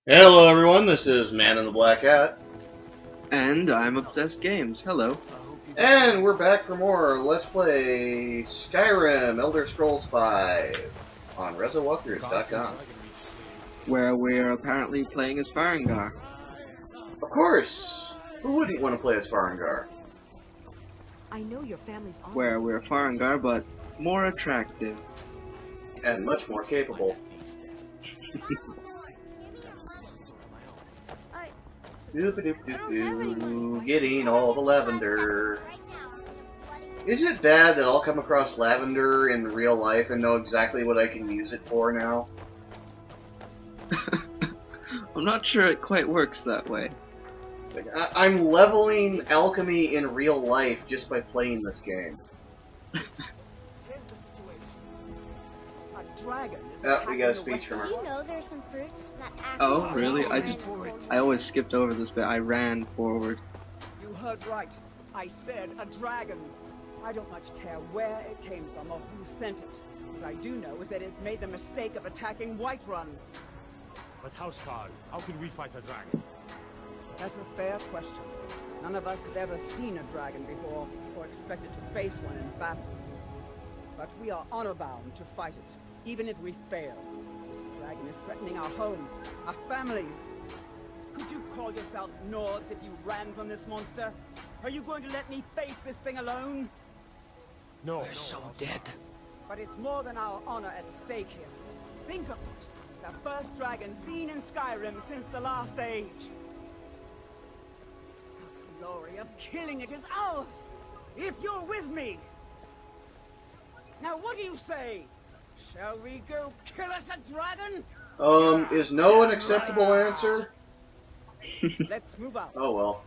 Hello everyone, this is Man in the Black Hat, And I'm Obsessed Games. Hello. and we're back for more Let's Play Skyrim Elder Scrolls V on RezoWalkers.com. Where we're apparently playing as Farengar. Of course! Who wouldn't want to play as Farengar? I know your family's Where we're Farengar, but more attractive. And much more capable. Getting all the lavender. Is it bad that I'll come across lavender in real life and know exactly what I can use it for now? I'm not sure it quite works that way. It's like, I'm leveling alchemy in real life just by playing this game. We got a speech from her. Do you know there's some fruits that Oh, really? I always skipped over this bit. I ran forward. You heard right. I said a dragon. I don't much care where it came from or who sent it. What I do know is that it's made the mistake of attacking Whiterun. But Housecarl, how can we fight a dragon? That's a fair question. None of us have ever seen a dragon before, or expected to face one in battle. But we are honor-bound to fight it, even if we fail. This dragon is threatening our homes, our families. Could you call yourselves Nords if you ran from this monster? Are you going to let me face this thing alone? No. We're so dead. But it's more than our honor at stake here. Think of it. The first dragon seen in Skyrim since the last age. The glory of killing it is ours, if you're with me. Now what do you say? Shall we go kill us a dragon? Is no an acceptable answer? Let's move out. Oh well.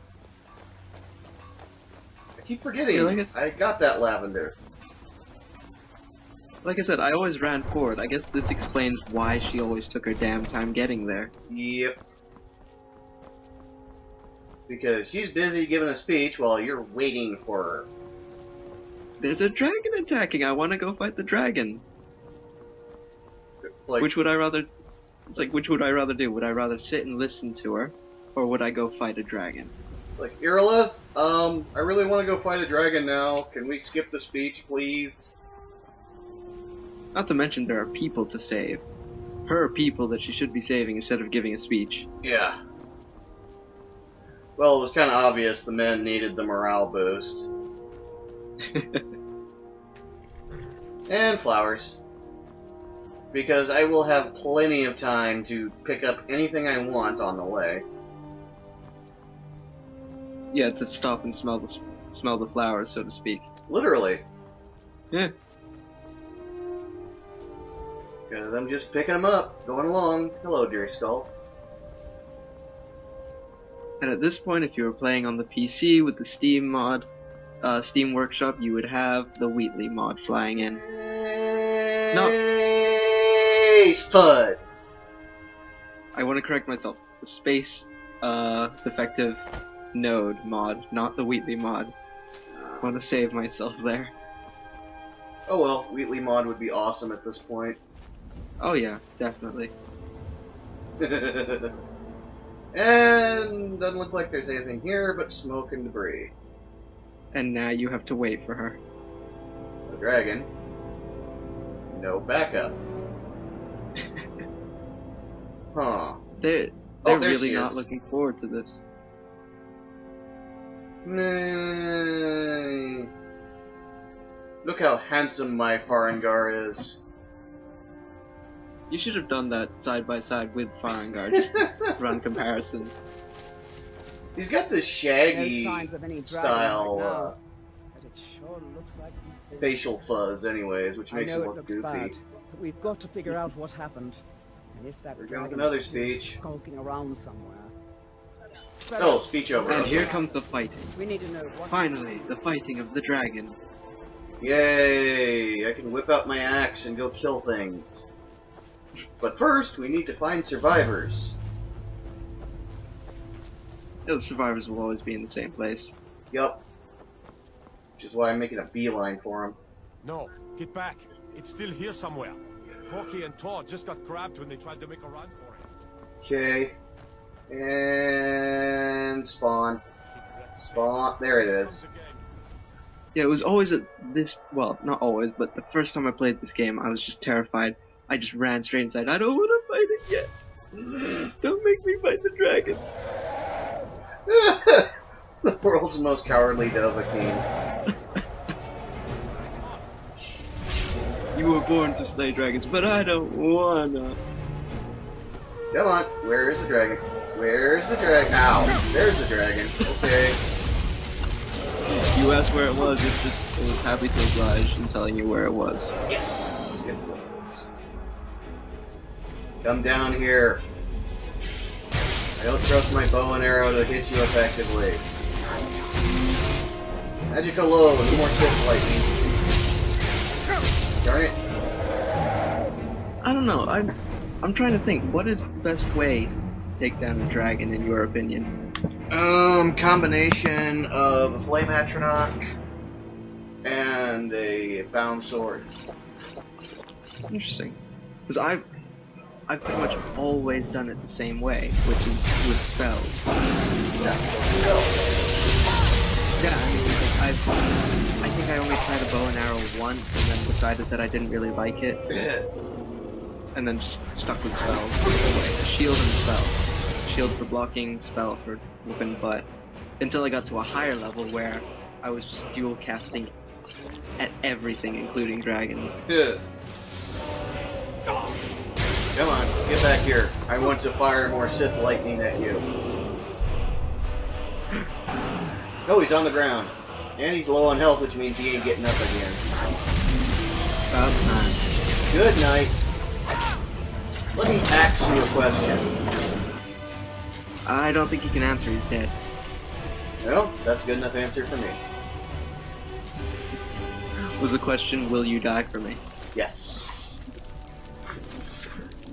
I keep forgetting. Yeah, like I got that lavender. Like I said, I always ran forward. I guess this explains why she always took her damn time getting there. Yep. Because she's busy giving a speech while you're waiting for her. There's a dragon attacking. I want to go fight the dragon. It's like, Which would I rather? It's like, which would I rather do? Would I rather sit and listen to her, or would I go fight a dragon? like, Irilith, I really want to go fight a dragon now. Can we skip the speech, please? Not to mention there are people to save. Her people that she should be saving instead of giving a speech. Yeah. Well, it was kind of obvious the men needed the morale boost. And flowers. Because I will have plenty of time to pick up anything I want on the way. Yeah, to stop and smell the flowers, so to speak. Literally. Yeah. Because I'm just picking them up, going along. Hello, dear Skull. And at this point, if you were playing on the PC with the Steam mod, Steam Workshop, you would have the Wheatley mod flying in. No. Spud! I want to correct myself. The Space Defective Node mod, not the Wheatley mod. I want to save myself there. Oh well, Wheatley mod would be awesome at this point. Oh yeah, definitely. And doesn't look like there's anything here but smoke and debris. And now you have to wait for her. The dragon. No backup. Huh. They're there really she not is. looking forward to this. Nay. Look how handsome my Farengar is. You should have done that side by side with Farengar, just to run comparisons. He's got this No shaggy signs of any dragon style right now, but it sure looks like he's facial fuzz anyways, which I makes know him it look looks goofy. bad, but we've got to figure out what happened. And if that We're going with dragon another is still speech. skulking around somewhere. Oh, speech over. And here Okay. comes the fighting. We need to know what Finally, the fighting of the dragon. Yay! I can whip out my axe and go kill things. But first, we need to find survivors. The survivors will always be in the same place. Yup. Which is why I'm making a beeline for them. No, get back. It's still here somewhere. Corky and Todd just got grabbed when they tried to make a run for it. Okay. And spawn. Spawn. There it is. Yeah, it was always at this, well, not always, but the first time I played this game, I was just terrified. I just ran straight inside. I don't want to fight it yet. Don't make me fight the dragon. The world's most cowardly Dovahkiin. You were born to slay dragons, but I don't wanna. Come on, where is the dragon? Where's the dragon? Ow, there's the dragon. Okay. You asked where it was, it was happy to oblige in telling you where it was. Yes! Yes, it was. Come down here. I don't trust my bow and arrow to hit you effectively. Magical low, no more Sith lightning. Darn it. I don't know, I'm trying to think, what is the best way to take down a dragon in your opinion? Combination of a flame atronach and a bound sword. Interesting. Because I've pretty much always done it the same way, which is with spells. Yeah, I mean, I think I only tried a bow and arrow once and then decided that I didn't really like it. And then just stuck with spells. Shield and spell. Shield for blocking, spell for whooping butt. Until I got to a higher level where I was just dual casting at everything, including dragons. Yeah. Come on, get back here. I want to fire more Sith lightning at you. Oh, he's on the ground. And he's low on health, which means he ain't getting up again. About time. Good night. Let me ask you a question. I don't think he can answer, he's dead. Well, that's a good enough answer for me. Was the question, will you die for me? Yes.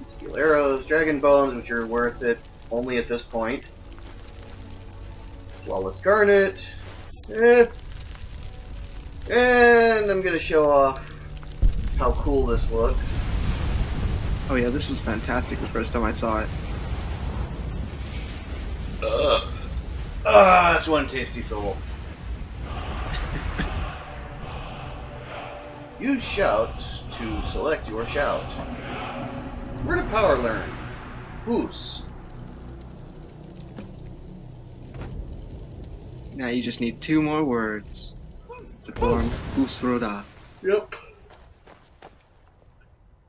Steel arrows, dragon bones, which are worth it only at this point. Flawless garnet. And I'm gonna show off how cool this looks. Oh yeah, this was fantastic the first time I saw it. That's one tasty soul. Use shout to select your shout. Word of power learn. Boos. Now you just need 2 more words to form Usroda. Yep.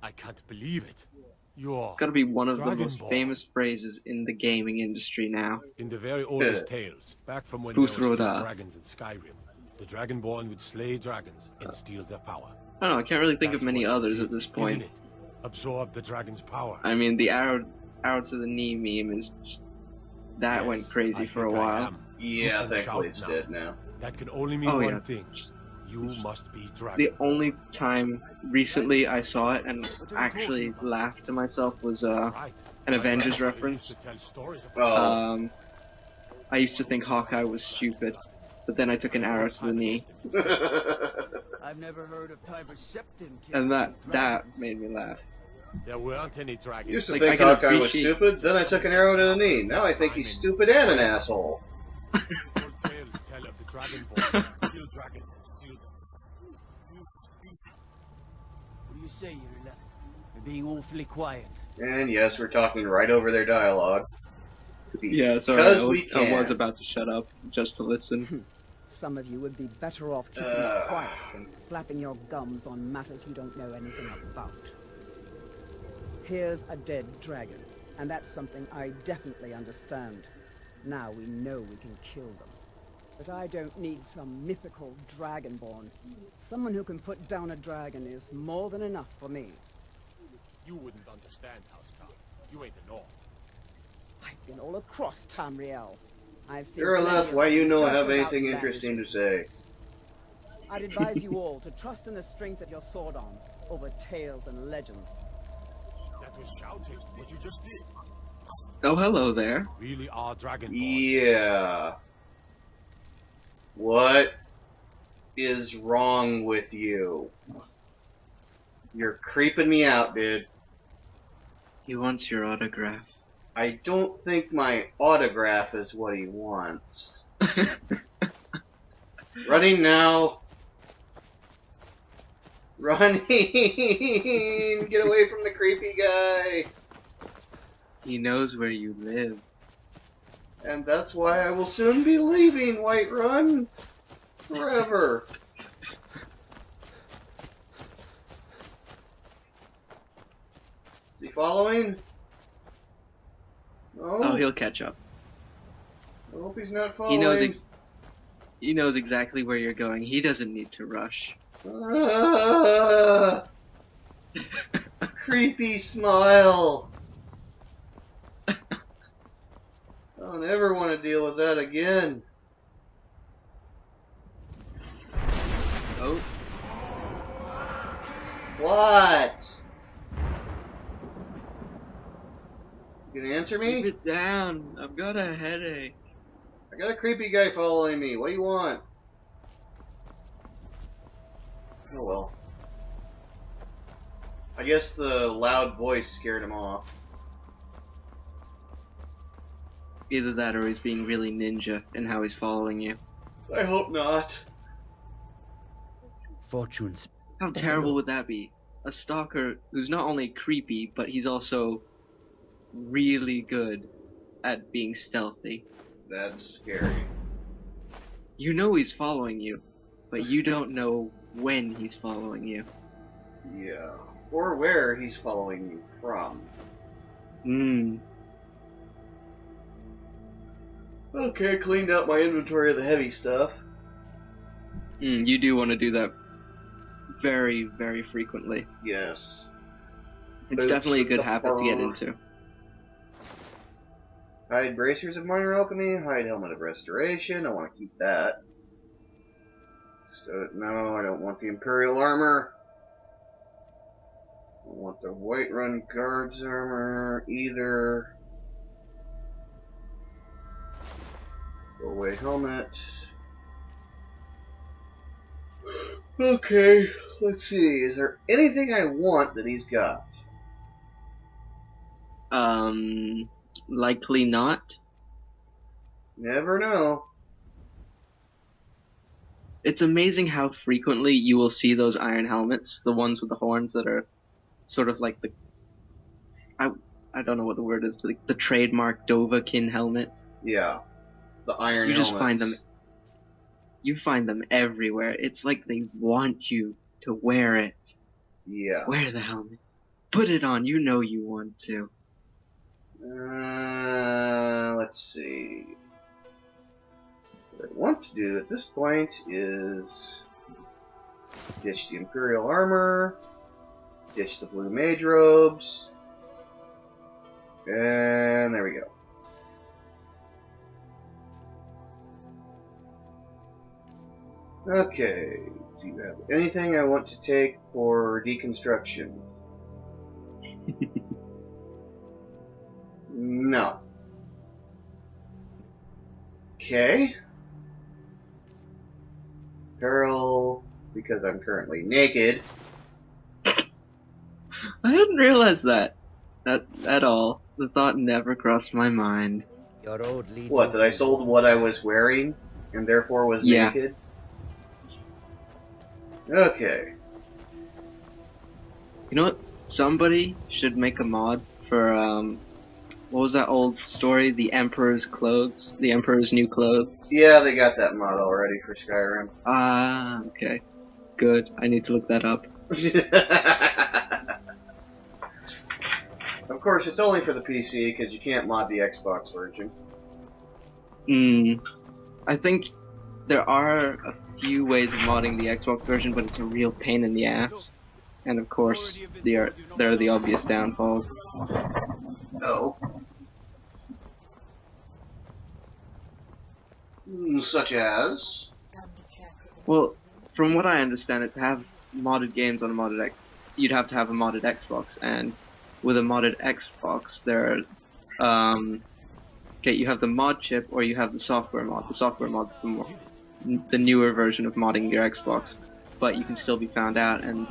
I can't believe it. You're It's gotta be one of the Dragon most Ball. famous phrases in the gaming industry now. In the very oldest tales, back from when there were still Usroda. dragons in Skyrim, the Dragonborn would slay dragons and steal their power. I don't know, I can't really think of That's many what you others did, at this point. isn't it? Absorb the dragon's power. I mean, the arrow to the knee meme is just, that Yes, went crazy I for a think I while. am. Yeah, And thankfully shout it's now. dead now. That can only mean Oh, one yeah. thing. You must be dragon. The only time recently I saw it and actually laughed to myself was Right. an Avengers I used reference. to tell stories about Oh. I used to think Hawkeye was stupid, but then I took an arrow to the knee, I've never heard of Tiber Septim and that dragons. made me laugh. There weren't any dragons. Used to Like, think I can Hawkeye was appreciate- stupid, then I took an arrow to the knee. Now I think he's stupid and an asshole. Old tales tell of the Dragonborn. Real dragons have steal them. What do you say, Irina? You're being awfully quiet. And yes, we're talking right over their dialogue. Yeah, sorry, Because I we was can. about to shut up just to listen. Some of you would be better off keeping quiet than flapping your gums on matters you don't know anything about. Here's a dead dragon, and that's something I definitely understand. Now we know we can kill them. But I don't need some mythical dragonborn. Someone who can put down a dragon is more than enough for me. You wouldn't understand, Housecarl. You ain't the North. I've been all across Tamriel. I've seen Sure plenty enough, of why you things don't just have as anything outlandish interesting to as say. this. I'd advise you all to trust in the strength of your sword arm over tales and legends. That was shouting. What you just did. Oh, hello there. Really are Dragonborn. Yeah. What is wrong with you? You're creeping me out, dude. He wants your autograph. I don't think my autograph is what he wants. Running now. Running! Get away from the creepy guy! He knows where you live. And that's why I will soon be leaving Whiterun. Forever. Is he following? No? Oh, he'll catch up. I hope he's not He knows. following. He knows exactly where you're going. He doesn't need to rush. Creepy smile. I don't ever want to deal with that again. Oh, What? You gonna answer keep me? it down. I've got a headache. I got a creepy guy following me. What do you want? Oh well. I guess the loud voice scared him off. Either that or he's being really ninja in how he's following you. I hope not. Fortunes. How terrible would that be? A stalker who's not only creepy, but he's also really good at being stealthy. That's scary. You know he's following you, but you don't know when he's following you. Yeah. Or where he's following you from. Okay, cleaned out my inventory of the heavy stuff. You do want to do that very, very frequently. Yes. It's Boots definitely a with good the habit to get fur. into. Hide bracers of minor alchemy, hide helmet of restoration. I want to keep that. So, no, I don't want the imperial armor. I don't want the Whiterun guards armor either. Go away helmet. Okay, let's see. Is there anything I want that he's got? Likely not. Never know. It's amazing how frequently you will see those iron helmets, the ones with the horns that are sort of like the... I don't know what the word is, like the trademark Dovahkiin helmet. Yeah. The iron You helmets. just find them... You find them everywhere. It's like they want you to wear it. Yeah. Wear the helmet. Put it on. You know you want to. Let's see. What I want to do at this point is ditch the Imperial armor, ditch the blue mage robes, and there we go. Okay, do you have anything I want to take for deconstruction? No. Okay. Apparel, because I'm currently naked. I hadn't realized that. At all. The thought never crossed my mind. Your road leads. What, that I sold what I was wearing, and therefore was Yeah. naked? Okay. You know what? Somebody should make a mod for, what was that old story? The Emperor's Clothes? The Emperor's New Clothes? Yeah, they got that mod already for Skyrim. Ah, okay. Good. I need to look that up. Of course, it's only for the PC, because you can't mod the Xbox version. I think there are a few ways of modding the Xbox version, but it's a real pain in the ass. And of course, there are the obvious downfalls. Oh. Such as? Well, from what I understand, to have modded games on a modded you'd have to have a modded Xbox, and with a modded Xbox, there are, okay, you have the mod chip or you have the software mod. The software mod's the newer version of modding your Xbox, but you can still be found out, and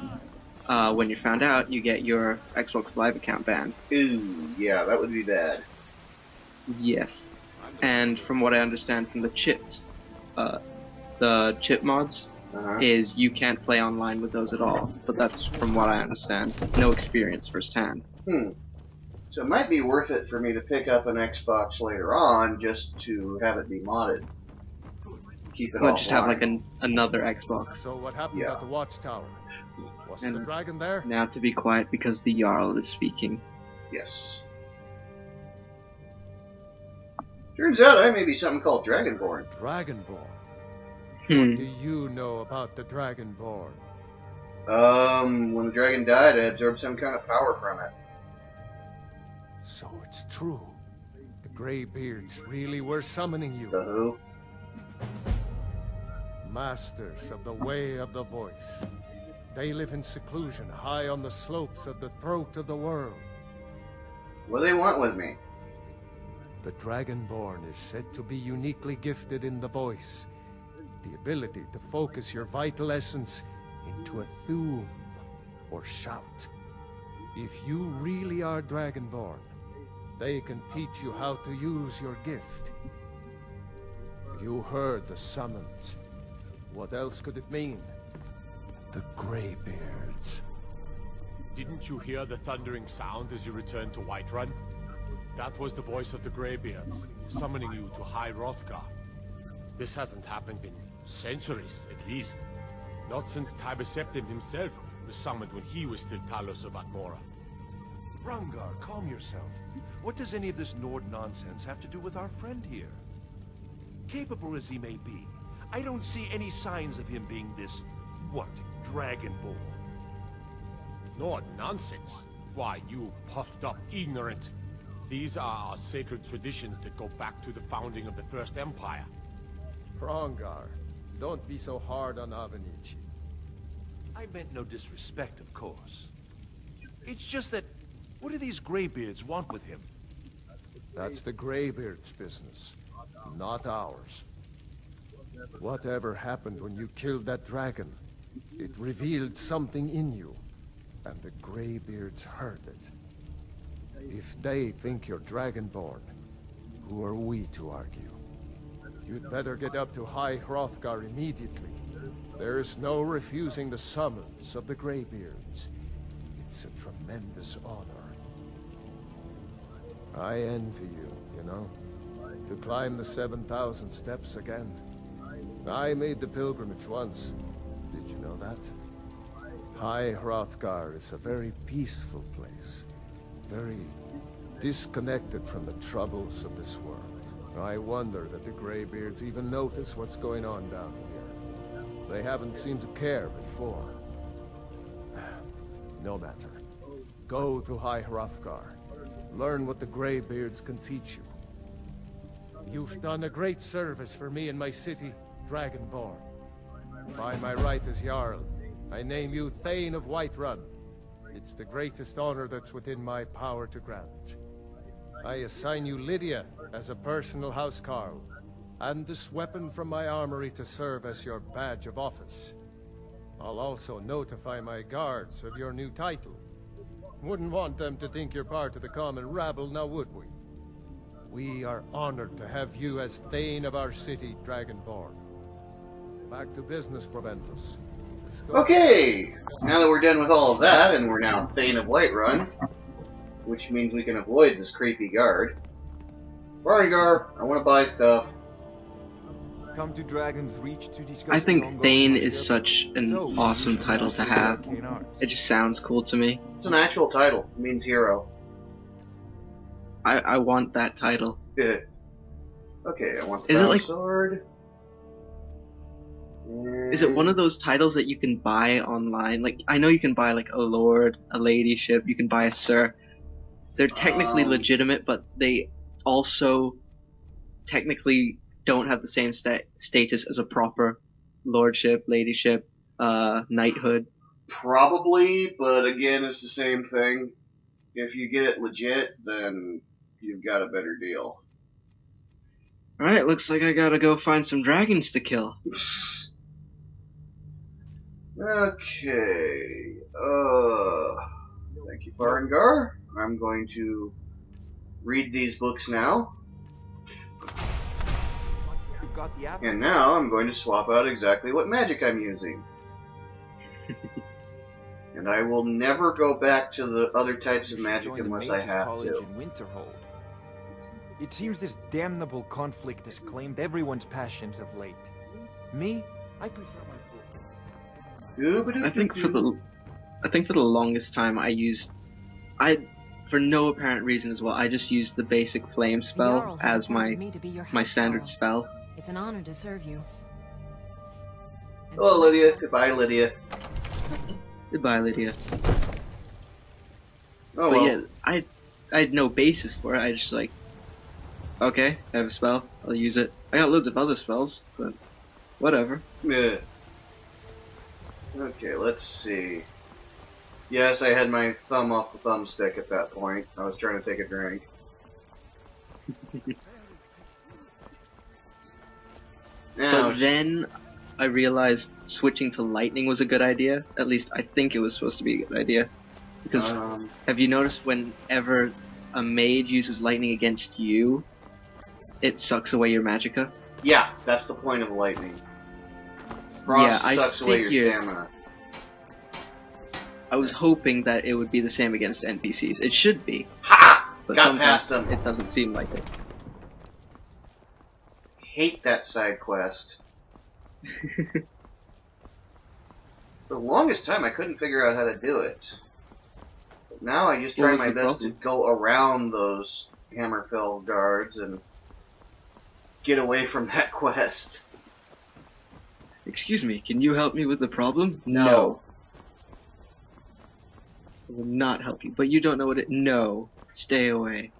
when you're found out, you get your Xbox Live account banned. Ooh, yeah, that would be bad. Yes. And from what I understand from the chip mods, is you can't play online with those at all. But that's from what I understand. No experience firsthand. So it might be worth it for me to pick up an Xbox later on just to have it be modded. Keep it Or offline. just have like another Xbox. So what happened Yeah. at the watchtower? Was And the dragon there? now to be quiet because the Jarl is speaking. Yes. Turns out I may be something called Dragonborn. Dragonborn. Hmm. Do you know about the Dragonborn? When the dragon died, I absorbed some kind of power from it. So it's true. The Greybeards really were summoning you. The who? Masters of the Way of the Voice. They live in seclusion high on the slopes of the throat of the world. What do they want with me? The Dragonborn is said to be uniquely gifted in the voice. The ability to focus your vital essence into a thum, or shout. If you really are Dragonborn, they can teach you how to use your gift. You heard the summons. What else could it mean? The Greybeards. Didn't you hear the thundering sound as you returned to Whiterun? That was the voice of the Greybeards, summoning you to High Hrothgar. This hasn't happened in centuries, at least. Not since Tiber Septim himself was summoned when he was still Talos of Atmora. Rangar, calm yourself. What does any of this Nord nonsense have to do with our friend here? Capable as he may be, I don't see any signs of him being this, what, Dragonborn? Nord nonsense? Why, you puffed up ignorant. These are our sacred traditions that go back to the founding of the First Empire. Hrongar, don't be so hard on Avenici. I meant no disrespect, of course. It's just that, what do these Greybeards want with him? That's the Greybeards' business, not ours. Whatever happened when you killed that dragon, it revealed something in you, and the Greybeards heard it. If they think you're Dragonborn, who are we to argue? You'd better get up to High Hrothgar immediately. There's no refusing the summons of the Greybeards. It's a tremendous honor. I envy you, you know, to climb the 7,000 steps again. I made the pilgrimage once. Did you know that? High Hrothgar is a very peaceful place. Very disconnected from the troubles of this world. I wonder that the Greybeards even notice what's going on down here. They haven't seemed to care before. No matter. Go to High Hrothgar. Learn what the Greybeards can teach you. You've done a great service for me and my city, Dragonborn. By my right as Jarl, I name you Thane of Whiterun. It's the greatest honor that's within my power to grant. I assign you Lydia as a personal housecarl, and this weapon from my armory to serve as your badge of office. I'll also notify my guards of your new title. Wouldn't want them to think you're part of the common rabble, now would we? We are honored to have you as Thane of our city, Dragonborn. Back to business, Proventus. Okay, now that we're done with all of that, and we're now Thane of Whiterun, which means we can avoid this creepy guard. Rangar, I want to buy stuff. Come to Dragon's Reach to discuss I think the ongoing Thane is initiative. such an So, awesome title to have. arcane arts. It just sounds cool to me. It's an actual title. It means hero. I want that title. Okay, I want the Is it brown like- sword. Is it one of those titles that you can buy online? Like, I know you can buy like a lord, a ladyship, you can buy a sir. They're technically legitimate, but they also technically don't have the same status as a proper lordship, ladyship, knighthood. Probably, but again, it's the same thing. If you get it legit, then you've got a better deal. Alright, looks like I gotta go find some dragons to kill. Okay. Thank you, Farengar. I'm going to read these books now. got the apple. And now I'm going to swap out exactly what magic I'm using. And I will never go back to the other types of You should magic join the unless I Mages have College to. in Winterhold. It seems this damnable conflict has claimed everyone's passions of late. Me, I prefer my book. I think for the longest time for no apparent reason as well, I just used the basic flame The spell Jarl has as appointed me to be your my house standard Jarl. spell. It's an honor to serve you. Hello, Lydia. Goodbye, Lydia. Goodbye, Lydia. Oh, But well. yeah, I had no basis for it. I just like, okay, I have a spell, I'll use it. I got loads of other spells, but whatever. Yeah. Okay, let's see. Yes, I had my thumb off the thumbstick at that point. I was trying to take a drink. Now, But then I realized switching to lightning was a good idea. At least I think it was supposed to be a good idea. Because have you noticed whenever a mage uses lightning against you, it sucks away your magicka? yeah, that's the point of lightning. Frost sucks away your stamina. I was hoping that it would be the same against NPCs. It should be. Ha! But Got sometimes past them. it doesn't seem like it. Hate that side quest. For the longest time, I couldn't figure out how to do it. But now I just What try was my the best to problem? go around those Hammerfell guards and get away from that quest. Excuse me, can you help me with the problem? No. I will not help you, but you don't know what it... No. Stay away.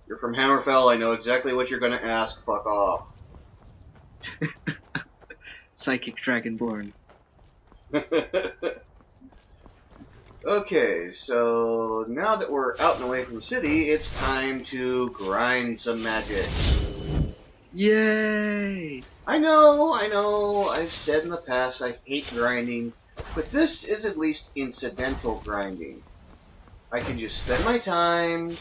You're from Hammerfell, I know exactly what you're gonna ask, fuck off. Psychic Dragonborn. Okay, so now that we're out and away from the city, it's time to grind some magic. Yay! I know, I've said in the past I hate grinding, but this is at least incidental grinding. I can just spend my time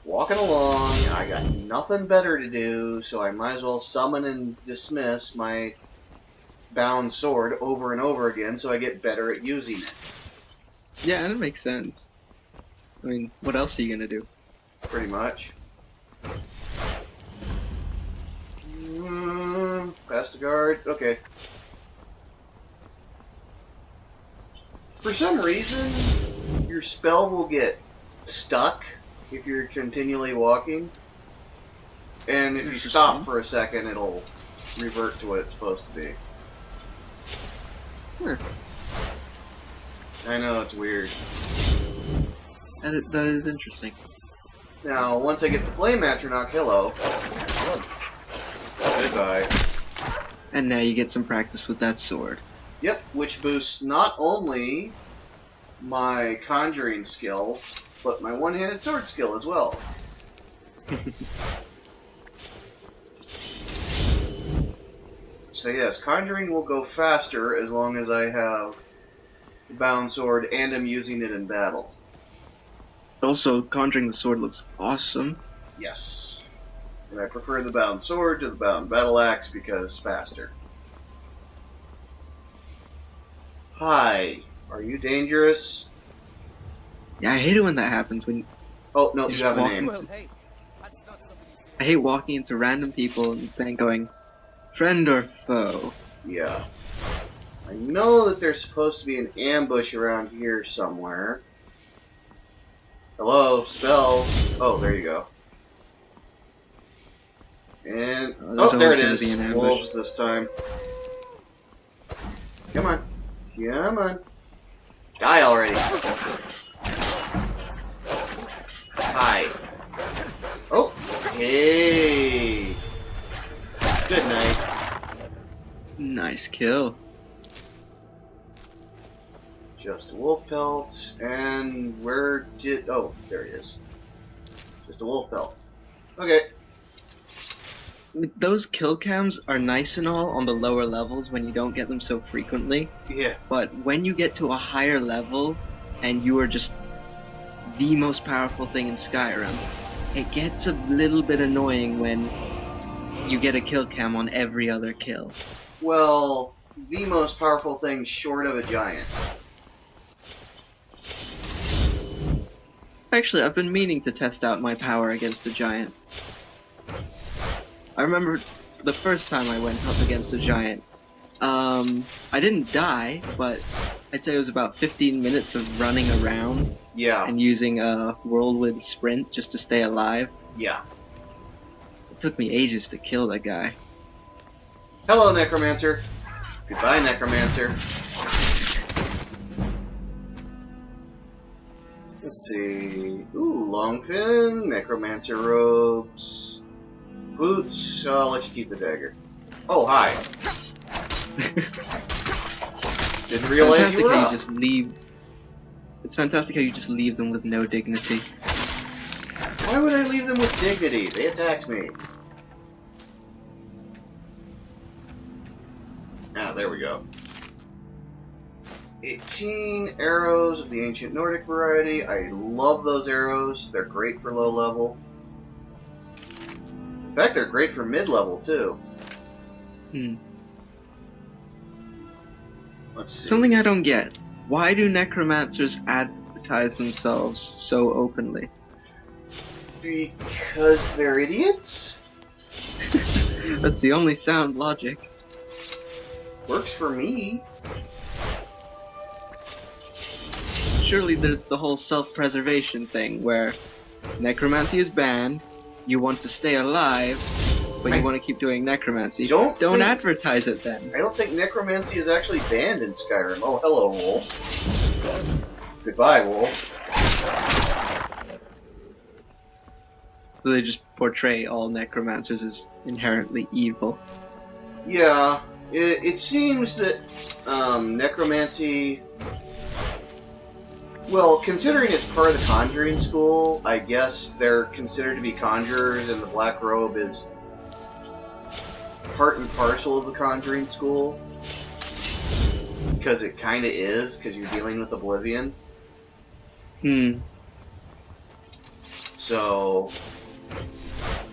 walking along, I got nothing better to do, so I might as well summon and dismiss my bound sword over and over again so I get better at using it. Yeah, that makes sense. I mean, what else are you gonna do? Pretty much. Pass the guard. Okay. For some reason, your spell will get stuck if you're continually walking. And if you stop for a second, it'll revert to what it's supposed to be. Huh. I know, it's weird. That is interesting. Now, once I get the Flame Atronach, hello. Goodbye. And now you get some practice with that sword. Yep, which boosts not only my conjuring skill, but my one-handed sword skill as well. So yes, conjuring will go faster as long as I have the bound sword and I'm using it in battle. Also, conjuring the sword looks awesome. Yes. And I prefer the bound sword to the bound battle axe because faster. Hi. Are you dangerous? Yeah, I hate it when that happens. When Oh, no, you just have a walk name. into- I hate walking into random people and then going, friend or foe? Yeah. I know that there's supposed to be an ambush around here somewhere. Hello, spell. Oh, there you go. And there's oh, there it always gonna be an is. ambush. Wolves this time. Come on, come on. Die already. Hi. Oh, hey. Good night. Nice kill. Just a wolf pelt, and where did... Oh, there he is. Just a wolf pelt. Okay. Those kill cams are nice and all on the lower levels when you don't get them so frequently, Yeah. but when you get to a higher level and you are just the most powerful thing in Skyrim, it gets a little bit annoying when you get a kill cam on every other kill. Well, the most powerful thing short of a giant. Actually, I've been meaning to test out my power against a giant. I remember the first time I went up against a giant. I didn't die, but I'd say it was about 15 minutes of running around. Yeah. And using a whirlwind sprint just to stay alive. Yeah. It took me ages to kill that guy. Hello, Necromancer. Goodbye, Necromancer. Let's see. Ooh, Longfin, Necromancer robes, boots. I'll let you keep the dagger. Oh, hi. Didn't realize you were up. Just leave. It's fantastic how you just leave them with no dignity. Why would I leave them with dignity? They attacked me. Ah, there we go. 18 arrows of the ancient Nordic variety. I love those arrows. They're great for low level. In fact, they're great for mid level too. Let's see. Something I don't get. Why do necromancers advertise themselves so openly? Because they're idiots? That's the only sound logic. Works for me. Surely there's the whole self-preservation thing where necromancy is banned, you want to stay alive, but you want to keep doing necromancy. Don't advertise it then. I don't think necromancy is actually banned in Skyrim. Oh, hello, Wolf. Goodbye, Wolf. So they just portray all necromancers as inherently evil. Yeah, it seems that necromancy... Well, considering it's part of the conjuring school, I guess they're considered to be conjurers, and the black robe is part and parcel of the conjuring school. Because it kind of is, because you're dealing with oblivion. So,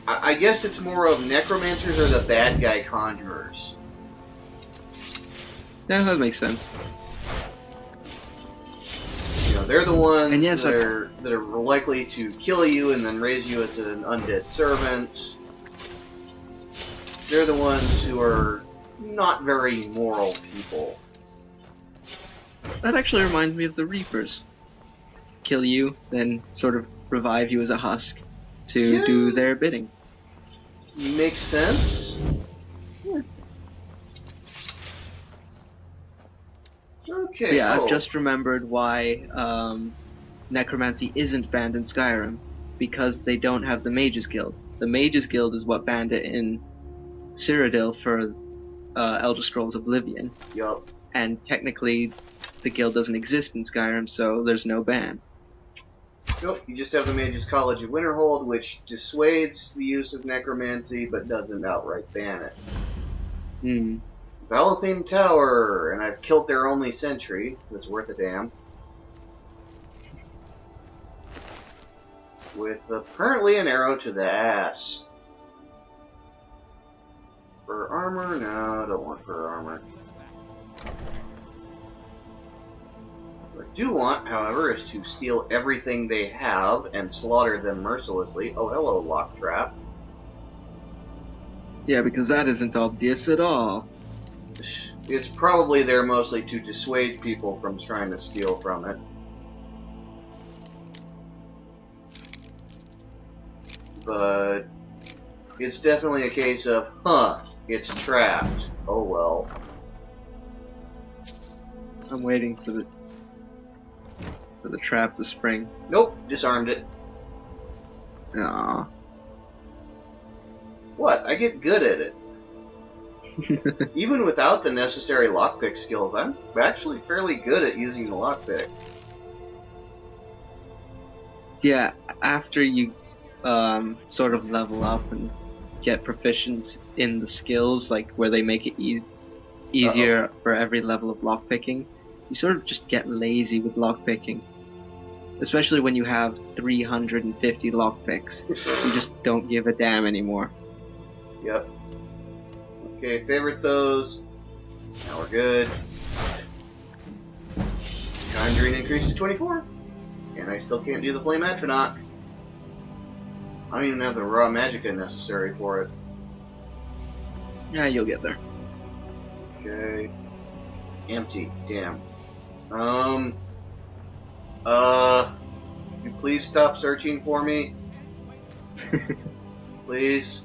I guess it's more of necromancers are the bad guy conjurers. Yeah, that makes sense. You know, they're the ones and yes, that are likely to kill you and then raise you as an undead servant. They're the ones who are not very moral people. That actually reminds me of the Reapers. Kill you, then sort of revive you as a husk to do their bidding. Makes sense. Yeah. Okay. Yeah, I've just remembered why necromancy isn't banned in Skyrim. Because they don't have the Mages Guild. The Mages Guild is what banned it in Cyrodiil for Elder Scrolls Oblivion. Yup. And technically, the guild doesn't exist in Skyrim, so there's no ban. Nope, you just have the Mages College of Winterhold, which dissuades the use of necromancy, but doesn't outright ban it. Valathine Tower, and I've killed their only sentry. That's worth a damn. With apparently an arrow to the ass. Fur armor? No, I don't want fur armor. What I do want, however, is to steal everything they have and slaughter them mercilessly. Oh, hello, Lock Trap. Yeah, because that isn't obvious at all. It's probably there mostly to dissuade people from trying to steal from it. But it's definitely a case of, it's trapped. Oh well. I'm waiting for the trap to spring. Nope, disarmed it. Aww. What? I get good at it. Even without the necessary lockpick skills, I'm actually fairly good at using the lockpick. Yeah, after you sort of level up and get proficient in the skills, like where they make it easier for every level of lockpicking, you sort of just get lazy with lockpicking. Especially when you have 350 lockpicks. You just don't give a damn anymore. Yep. Okay, favorite those. Now we're good. Conjuring increased to 24. And I still can't do the Flame Atronach. I don't even have the raw magicka necessary for it. Yeah, you'll get there. Okay. Empty. Damn. You please stop searching for me? Please?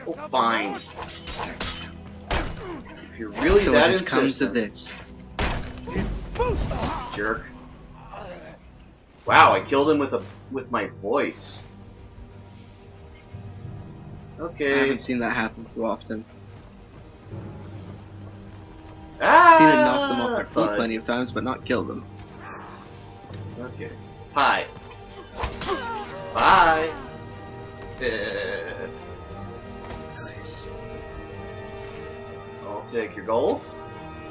Oh, fine. If you're really So that it has come to insistent... this. Jerk. Wow, I killed him with my voice. I Okay. haven't seen that happen too often. Ah! Seen it knock them off their feet Bud. plenty of times, but not kill them. Okay. Hi. Bye. Nice. I'll take your gold.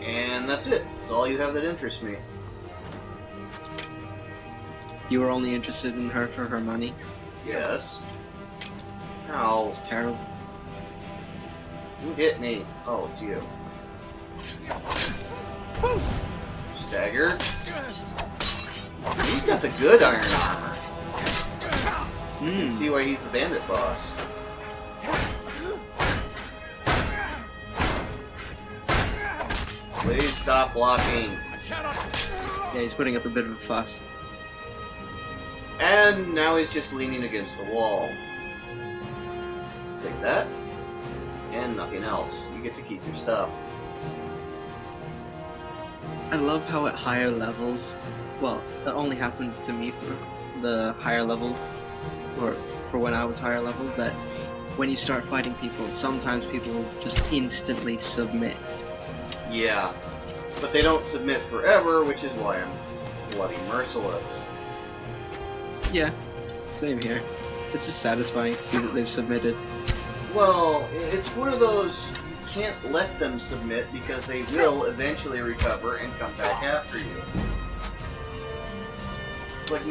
And that's it. That's all you have that interests me. You were only interested in her for her money? Yes. Ow. It's terrible. Who hit me? Oh, it's you. Stagger. He's got the good iron armor. You can see why he's the bandit boss. Please stop blocking. Yeah, he's putting up a bit of a fuss. And now he's just leaning against the wall. Take that. And nothing else. You get to keep your stuff. I love how at higher levels, well, that only happened to me for the higher level, or for when I was higher level, that when you start fighting people, sometimes people will just instantly submit. Yeah. But they don't submit forever, which is why I'm bloody merciless. Yeah, same here. It's just satisfying to see that they've submitted. Well, it's one of those, you can't let them submit because they will eventually recover and come back after you. It's like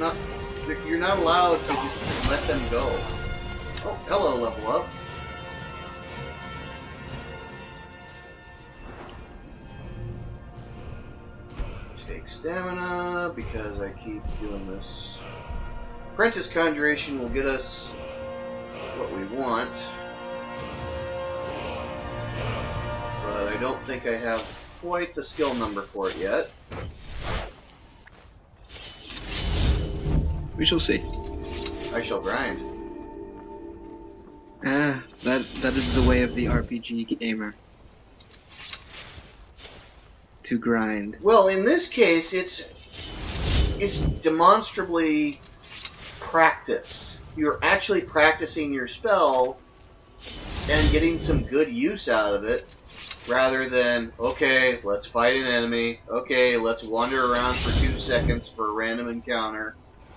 you're not allowed to just let them go. Oh, hello, level up. Take stamina because I keep doing this. Apprentice Conjuration will get us what we want. But I don't think I have quite the skill number for it yet. We shall see. I shall grind. That is the way of the RPG gamer. To grind. Well, in this case, it's demonstrably practice. You're actually practicing your spell and getting some good use out of it, rather than, okay, let's fight an enemy, okay, let's wander around for 2 seconds for a random encounter,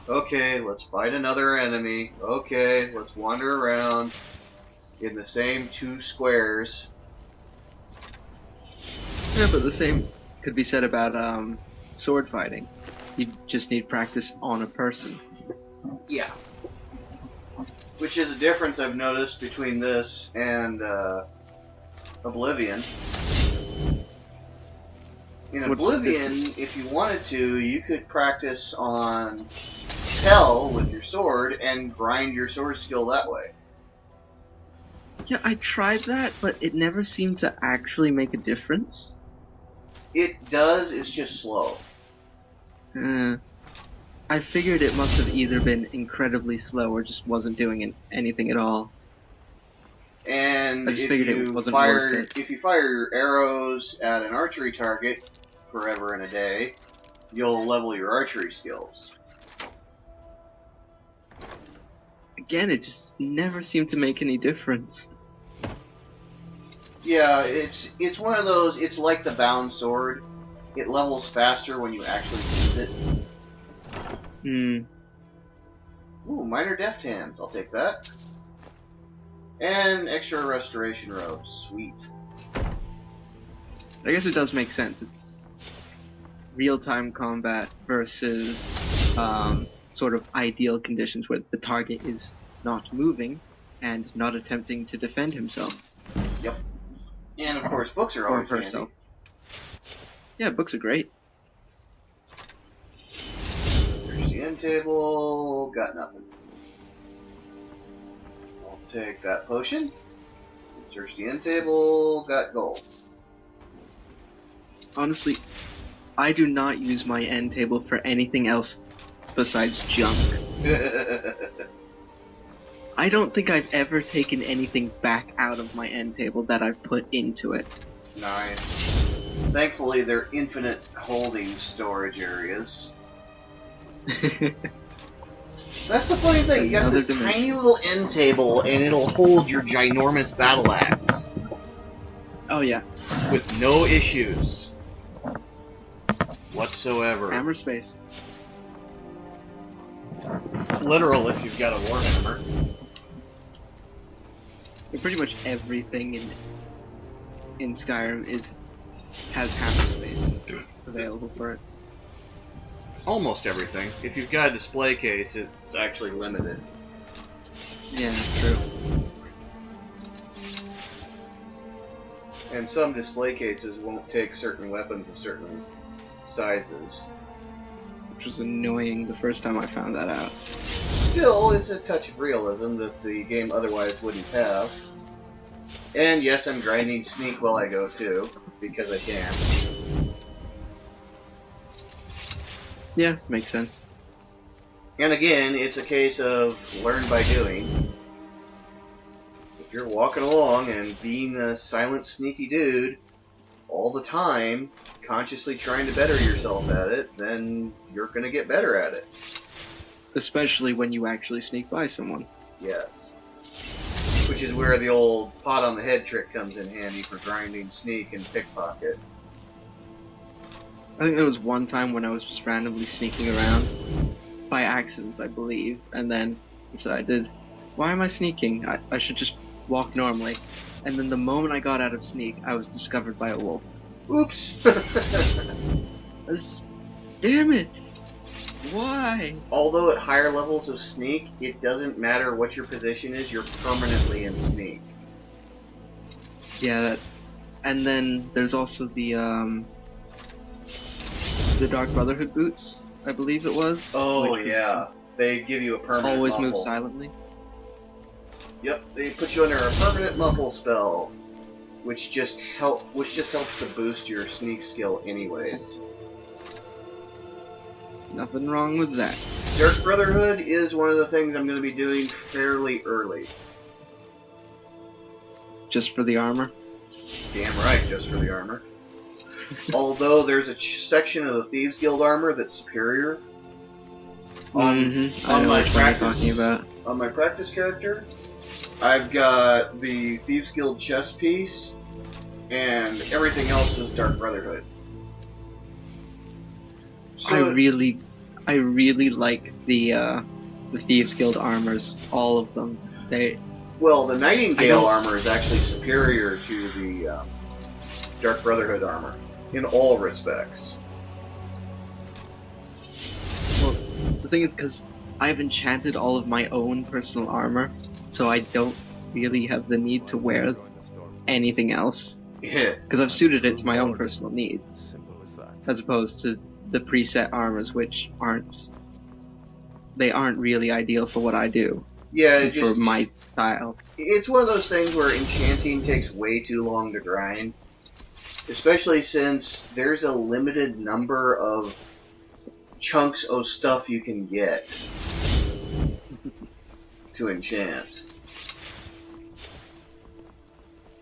okay, let's fight another enemy, okay, let's wander around in the same 2 squares. Yeah, but the same could be said about sword fighting. You just need practice on a person. Yeah. Which is a difference I've noticed between this and Oblivion. In Oblivion, if you wanted to, you could practice on Hell with your sword and grind your sword skill that way. Yeah, I tried that, but it never seemed to actually make a difference. It does, it's just slow. I figured it must have either been incredibly slow or just wasn't doing anything at all. And I just if figured it you wasn't worth fire it. if you fire your arrows at an archery target forever and a day, you'll level your archery skills. Again, it just never seemed to make any difference. Yeah, it's one of those, it's like the bound sword. It levels faster when you actually use it. Ooh, minor deft hands, I'll take that. And extra restoration robes, sweet. I guess it does make sense. It's real-time combat versus sort of ideal conditions where the target is not moving and not attempting to defend himself. Yep. And of course, books are Or always handy. herself. Yeah, books are great. There's the end table. Got nothing. I'll take that potion. Search the end table. Got gold. Honestly, I do not use my end table for anything else besides junk. I don't think I've ever taken anything back out of my end table that I've put into it. Nice. Thankfully, they're infinite holding storage areas. That's the funny thing. You got Another this dimension. tiny little end table, and it'll hold your ginormous battle axe Oh yeah, with no issues whatsoever. hammer space. Literal if you've got a warhammer. And pretty much everything in Skyrim has hammer space available for it. Almost everything. If you've got a display case, it's actually limited. Yeah, true. And some display cases won't take certain weapons of certain sizes. Which was annoying the first time I found that out. Still, it's a touch of realism that the game otherwise wouldn't have. And yes, I'm grinding sneak while I go too, because I can. Yeah, makes sense. And again, it's a case of learn by doing. If you're walking along and being a silent, sneaky dude all the time, consciously trying to better yourself at it, then you're going to get better at it. Especially when you actually sneak by someone. Yes. Which is where the old pot on the head trick comes in handy for grinding sneak and pickpocket. I think there was one time when I was just randomly sneaking around, by accident I believe, and then decided, why am I sneaking? I should just walk normally. And then the moment I got out of sneak, I was discovered by a wolf. Oops! I was just, damn it! Why? Although at higher levels of sneak, it doesn't matter what your position is, you're permanently in sneak. Yeah, that. And then there's also the Dark Brotherhood boots, I believe it was. Oh yeah, they give you a permanent always muffle. move silently. Yep, they put you under a permanent muffle spell, which just helps to boost your sneak skill anyways. Nothing wrong with that. Dark Brotherhood is one of the things I'm going to be doing fairly early. Just for the armor? Damn right, just for the armor. Although there's a section of the Thieves Guild armor that's superior. I know my which one you're practice, talking about. on my practice character, I've got the Thieves Guild chest piece, and everything else is Dark Brotherhood. So, I really like the Thieves Guild armors, all of them. Well, the Nightingale armor is actually superior to the Dark Brotherhood armor in all respects. Well, the thing is, because I've enchanted all of my own personal armor, so I don't really have the need to wear anything else. Yeah. Because I've suited it to my own personal needs, Simple as that. as opposed to the preset armors, which aren't really ideal for what I do. Yeah, and for my style. It's one of those things where enchanting takes way too long to grind. Especially since there's a limited number of chunks of stuff you can get to enchant.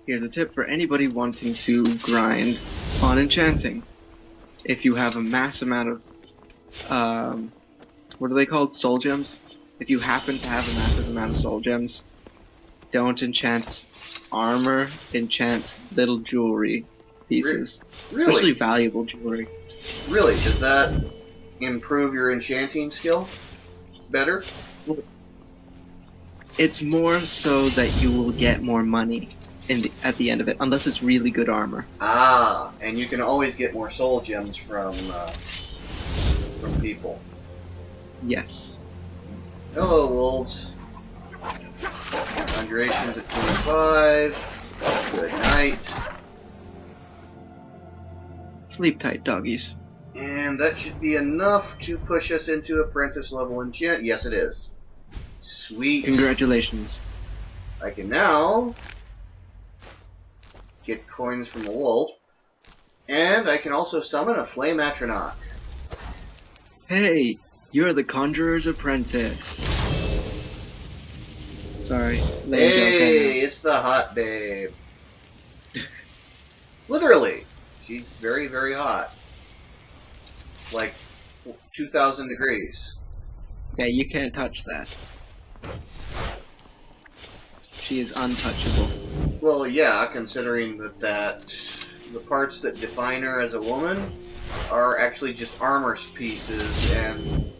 Here's a tip for anybody wanting to grind on enchanting. If you have a mass amount of, what are they called? Soul gems? If you happen to have a massive amount of soul gems, don't enchant armor, enchant little jewelry pieces. Really? Especially valuable jewelry. Really? Does that improve your enchanting skill better? It's more so that you will get more money at the end of it, unless it's really good armor. Ah, and you can always get more soul gems from people. Yes. Hello, wolves. Conjuration's at 25. Good night. Sleep tight, doggies. And that should be enough to push us into apprentice level enchant. Yes, it is. Sweet. Congratulations. I can now get coins from a wolf. And I can also summon a flame atronach. Hey, you're the Conjurer's Apprentice. Sorry. Hey, it's the hot babe. Literally. She's very, very hot. Like 2,000 degrees. Yeah, you can't touch that. She is untouchable. Well, yeah, considering that the parts that define her as a woman are actually just armor pieces, and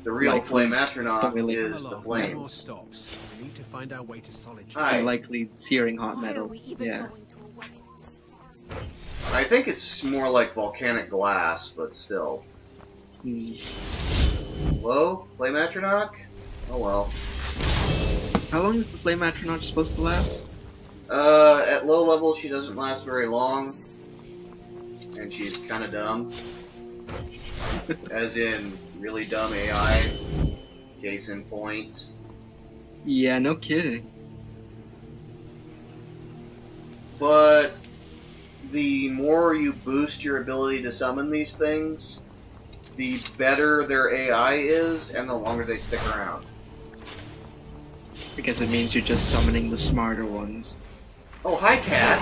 the real Likely. flame atronach Really. is the More flames. stops. We need to find our way to solitude. Hi. Likely searing hot Why are metal. we even Yeah. going to a wedding? I think it's more like volcanic glass, but still. Hmm. Whoa, flame atronach? Oh well. How long is the Flame Atronach supposed to last? At low level she doesn't last very long. And she's kinda dumb. As in, really dumb AI. Case in point. Yeah, no kidding. But the more you boost your ability to summon these things, the better their AI is, and the longer they stick around. I guess it means you're just summoning the smarter ones. Oh, hi, cat!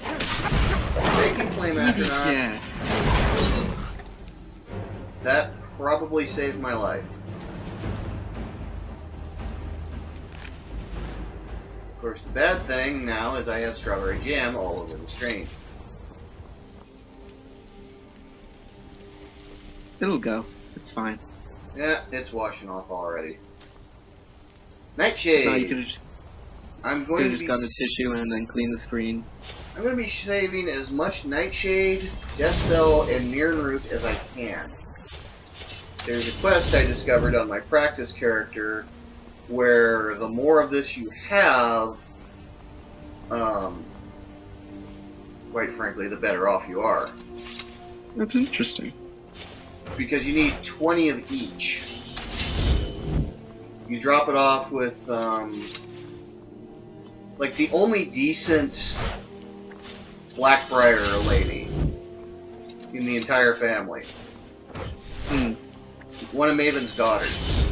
Thank you, Flame Atronach. Yeah. That probably saved my life. Of course, the bad thing now is I have strawberry jam all over the screen. It'll go. It's fine. Yeah, it's washing off already. Nightshade! No, you could've just, I'm going to just be got a tissue and then clean the screen. I'm going to be saving as much Nightshade, Deathbell, and Nirnroot as I can. There's a quest I discovered on my practice character where the more of this you have, quite frankly, the better off you are. That's interesting. Because you need 20 of each. You drop it off with, like, the only decent Blackbriar lady in the entire family. Hmm. One of Maven's daughters.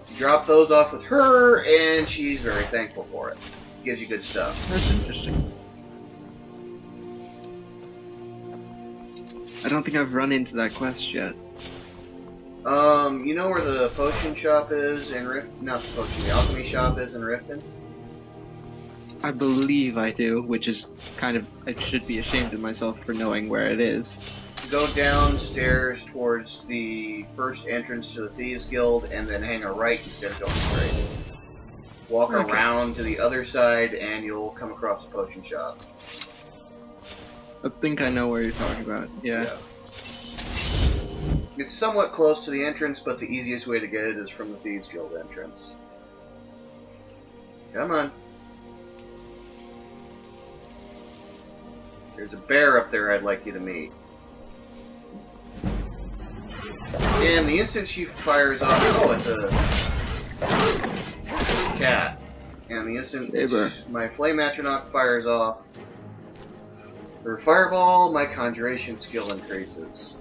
You drop those off with her, and she's very thankful for it. Gives you good stuff. That's interesting. I don't think I've run into that quest yet. You know where the potion shop is in Riften? Not the potion, the alchemy shop is in Riften? I believe I do, which is kind of... I should be ashamed of myself for knowing where it is. Go downstairs towards the first entrance to the Thieves Guild, and then hang a right instead of going straight. Walk Okay. around to the other side, and you'll come across the potion shop. I think I know where you're talking about. Yeah. It's somewhat close to the entrance, but the easiest way to get it is from the Thieves Guild entrance. Come on. There's a bear up there I'd like you to meet. And the instant she fires off... Oh, it's a cat. And the instant Saber. my Flame Atronach fires off her fireball, my conjuration skill increases.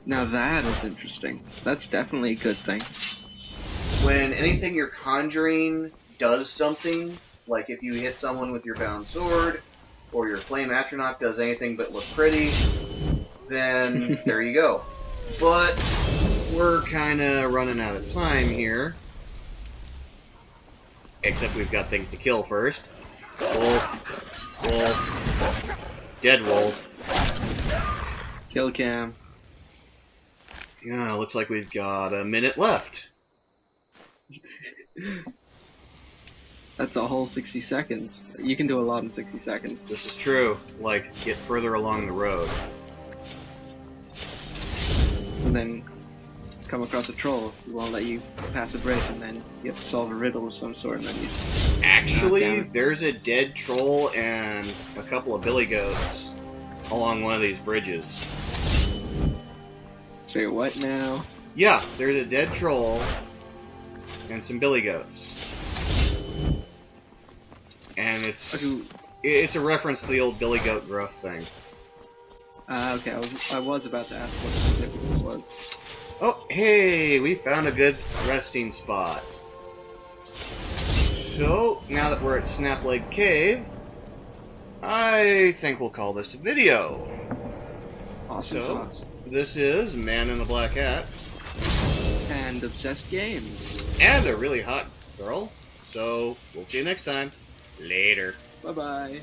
Now that is interesting. That's definitely a good thing. When anything you're conjuring does something, like if you hit someone with your bound sword, or your Flame Atronach does anything but look pretty, then there you go. But we're kinda running out of time here. Except we've got things to kill first. Wolf. Wolf. Dead wolf. Kill cam. Yeah, looks like we've got a minute left. That's a whole 60 seconds. You can do a lot in 60 seconds. This is true. Like, get further along the road. And then come across a troll who won't let you pass a bridge, and then you have to solve a riddle of some sort, and then you... Actually, there's a dead troll and a couple of billy goats along one of these bridges. Say what now? Yeah, there's a dead troll and some billy goats. And it's a reference to the old billy goat gruff thing. Okay, I was about to ask what the significance was. Oh, hey, we found a good resting spot. So, now that we're at Snapleg Cave, I think we'll call this a video. Awesome sauce. This is Man in the Black Hat. And Obsessed Games. And a really hot girl. So, we'll see you next time. Later. Bye-bye.